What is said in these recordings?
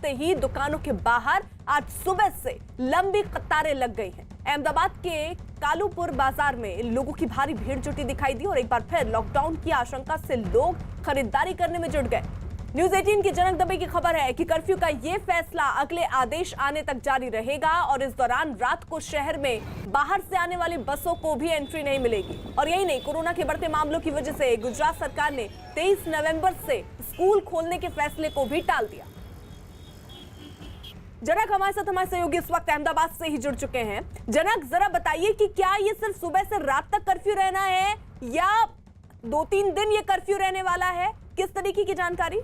खुलते ही दुकानों के बाहर आज सुबह से लंबी कतारें लग गई हैं। अहमदाबाद के कालूपुर बाजार में लोगों की भारी भीड़ जुटी दिखाई दी और एक बार फिर लॉकडाउन की आशंका से लोग खरीदारी करने में जुट गए। न्यूज 18 की जनक दबे की खबर है कि कर्फ्यू का ये फैसला अगले आदेश आने तक जारी रहेगा और इस दौरान रात को शहर में बाहर से आने वाली बसों को भी एंट्री नहीं मिलेगी। और यही नहीं, कोरोना के बढ़ते मामलों की वजह से गुजरात सरकार ने 23 नवंबर से स्कूल खोलने के फैसले को भी टाल दिया। जनक हमारे सहयोगी इस वक्त अहमदाबाद से ही जुड़ चुके हैं। जनक, जरा बताइए कि क्या ये सिर्फ सुबह से रात तक कर्फ्यू रहना है या 2-3 दिन ये कर्फ्यू रहने वाला है? किस तरीके की जानकारी?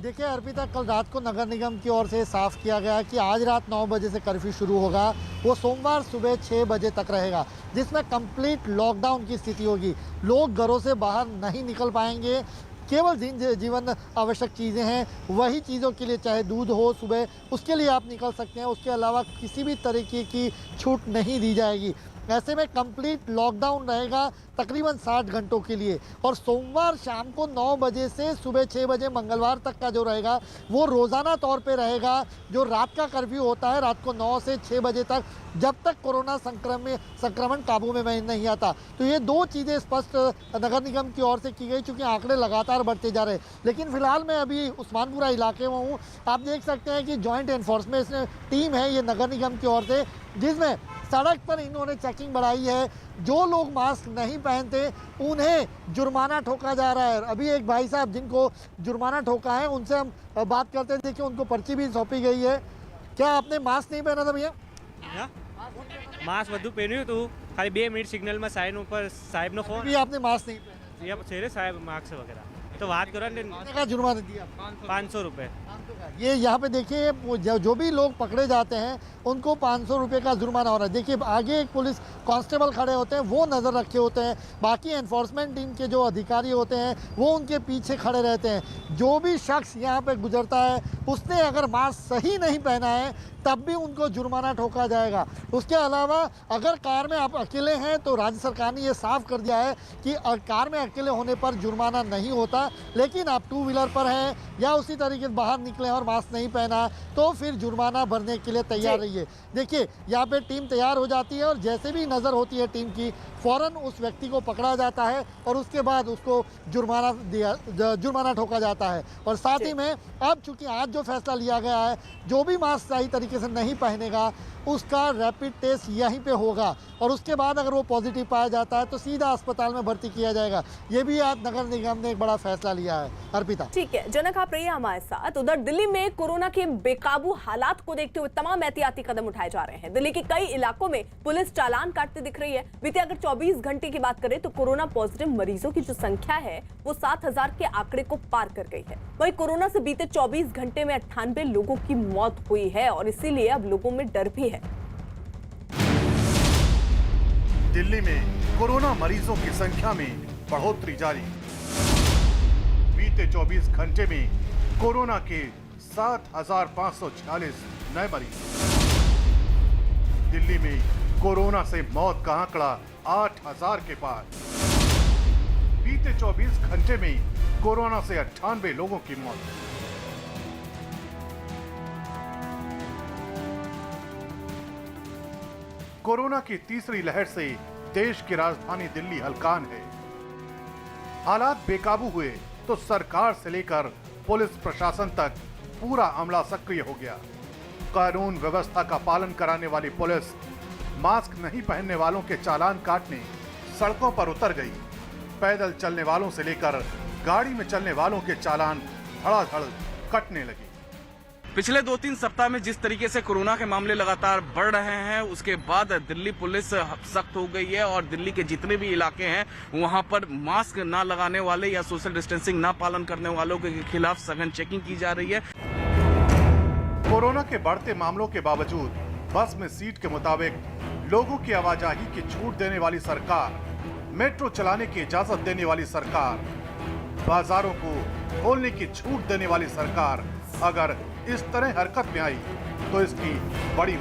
देखिए अर्पिता, कल रात को नगर निगम की ओर से साफ किया गया कि आज रात 9 बजे से कर्फ्यू शुरू होगा, वो सोमवार सुबह 6 बजे तक रहेगा, जिसमें कंप्लीट लॉकडाउन की स्थिति होगी। लोग घरों से बाहर नहीं निकल पाएंगे, केवल जिन जीवन आवश्यक चीज़ें हैं वही चीज़ों के लिए, चाहे दूध हो सुबह, उसके लिए आप निकल सकते हैं। उसके अलावा किसी भी तरीके की छूट नहीं दी जाएगी। ऐसे में कंप्लीट लॉकडाउन रहेगा तकरीबन 60 घंटों के लिए। और सोमवार शाम को 9 बजे से सुबह 6 बजे मंगलवार तक का जो रहेगा वो रोज़ाना तौर पे रहेगा। जो रात का कर्फ्यू होता है रात को 9 से 6 बजे तक, जब तक कोरोना संक्रमण काबू में नहीं आता। तो ये दो चीज़ें स्पष्ट नगर निगम की ओर से की गई, चूँकि आंकड़े लगातार बढ़ते जा रहे हैं। लेकिन फिलहाल मैं अभी उस्मानपुरा इलाके में हूँ। आप देख सकते हैं कि जॉइंट एनफोर्समेंट टीम है ये नगर निगम की ओर से, जिसमें सड़क पर इन्होंने चेकिंग बढ़ाई है। जो लोग मास्क नहीं पहनते उन्हें जुर्माना ठोका जा रहा है। अभी एक भाई साहब जिनको जुर्माना ठोका है उनसे हम बात करते हैं। देखिए उनको पर्ची भी सौंपी गई है। क्या आपने मास्क नहीं पहना था भैया? मास्क બધું પહેર્યું હતું, ખાલી 2 મિનિટ સિગ્નલમાં સાઈન ઉપર સાહેબનો ફોન अभी आपने मास्क नहीं पहना, या છે રે સાહેબ માસ્ક वगैरह तो बात करो ने कितने का जुर्माना दिया? 500 रुपये। ये यहाँ पे देखिए जो भी लोग पकड़े जाते हैं उनको 500 रुपये का जुर्माना हो रहा है। देखिए आगे एक पुलिस कांस्टेबल खड़े होते हैं, वो नज़र रखे होते हैं। बाकी एनफोर्समेंट टीम के जो अधिकारी होते हैं वो उनके पीछे खड़े रहते हैं। जो भी शख्स यहाँ पे गुजरता है उसने अगर मास्क सही नहीं पहना है तब भी उनको जुर्माना ठोका जाएगा। उसके अलावा अगर कार में आप अकेले हैं तो राज्य सरकार ने ये साफ कर दिया है कि कार में अकेले होने पर जुर्माना नहीं होता, लेकिन आप 2 व्हीलर पर हैं या उसी तरीके से बाहर निकले और मास्क नहीं पहना तो फिर जुर्माना भरने के लिए तैयार रहिए। देखिए यहाँ पे टीम तैयार हो जाती है और जैसे भी नज़र होती है टीम की, फ़ौरन उस व्यक्ति को पकड़ा जाता है और उसके बाद उसको जुर्माना ठोका जाता है। और साथ ही में अब चूंकि आज जो फैसला लिया गया है, जो भी मास्क सही तरीके से नहीं पहनेगा उसका रैपिड टेस्ट यहीं पे होगा और उसके बाद अगर वो पॉजिटिव पाया जाता है तो सीधा अस्पताल में भर्ती किया जाएगा। ये भी आज नगर निगम ने एक बड़ा फैसला लिया है। अर्पिता, ठीक है जनक, आप रहिए हमारे साथ। उधर दिल्ली में कोरोना के बेकाबू हालात को देखते हुए तमाम एहतियाती कदम उठाए जा रहे हैं। दिल्ली के कई इलाकों में पुलिस चालान काटते दिख रही है। बीते अगर 24 घंटे की बात करें तो कोरोना पॉजिटिव मरीजों की जो संख्या है वो 7000 के आंकड़े को पार कर गई है। वहीं कोरोना से बीते 24 घंटे में 98 लोगों की मौत हुई है और इसीलिए अब लोगों में डर भी है। दिल्ली में कोरोना मरीजों की संख्या में बढ़ोतरी जारी। बीते 24 घंटे में कोरोना के 7,546 नए मरीज। दिल्ली में कोरोना से मौत का आंकड़ा 8,000 के पार। बीते 24 घंटे में कोरोना से 98 लोगों की मौत। कोरोना की तीसरी लहर से देश की राजधानी दिल्ली हलकान है। हालात बेकाबू हुए तो सरकार से लेकर पुलिस प्रशासन तक पूरा अमला सक्रिय हो गया। कानून व्यवस्था का पालन कराने वाली पुलिस मास्क नहीं पहनने वालों के चालान काटने सड़कों पर उतर गई। पैदल चलने वालों से लेकर गाड़ी में चलने वालों के चालान धड़ाधड़ कटने लगे। पिछले 2-3 सप्ताह में जिस तरीके से कोरोना के मामले लगातार बढ़ रहे हैं उसके बाद दिल्ली पुलिस सख्त हो गई है और दिल्ली के जितने भी इलाके हैं वहां पर मास्क ना लगाने वाले या सोशल डिस्टेंसिंग ना पालन करने वालों के खिलाफ सघन चेकिंग की जा रही है। कोरोना के बढ़ते मामलों के बावजूद बस में सीट के मुताबिक लोगों की आवाजाही की छूट देने वाली सरकार, मेट्रो चलाने की इजाजत देने वाली सरकार, बाजारों को खोलने की छूट देने वाली सरकार अगर इस तरह हरकत में आई तो इसकी बड़ी